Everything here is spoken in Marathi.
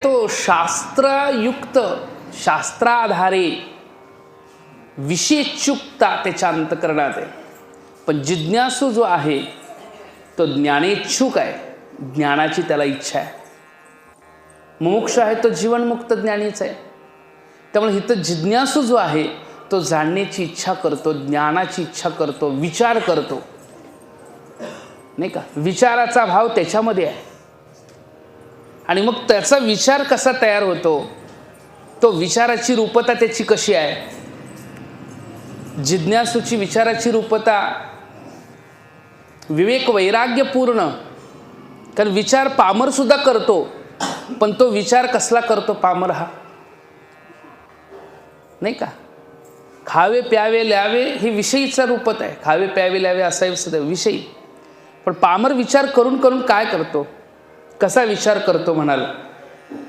तो शास्त्रयुक्त शास्त्राधारे विषयेच्छुकता त्याच्या अंतःकरणात आहे. पण जिज्ञासू जो आहे तो ज्ञानेच्छुक आहे, ज्ञानाची त्याला इच्छा आहे. मुमुक्ष आहे तो जीवनमुक्त ज्ञानीच आहे. त्यामुळे इथं जिज्ञासू जो आहे तो जाणण्याची इच्छा करतो, ज्ञानाची इच्छा करतो, विचार करतो, नाही का. विचाराचा भाव त्याच्यामध्ये आहे. आणि मग त्याचा विचार कसा तयार होतो, तो विचाराची रूपता त्याची कशी आहे. जिज्ञासूची विचाराची रूपता विवेक वैराग्यपूर्ण. कारण विचार पामर सुद्धा करतो, पण तो विचार कसला करतो पामर हा, नाही का. खावे प्यावे ल्यावे हे विषयीचा रूपत आहे. खावे प्यावे ल्यावे असा सुद्धा विषयी. पण पामर विचार करून करून काय करतो, कसा विचार करतो म्हणाल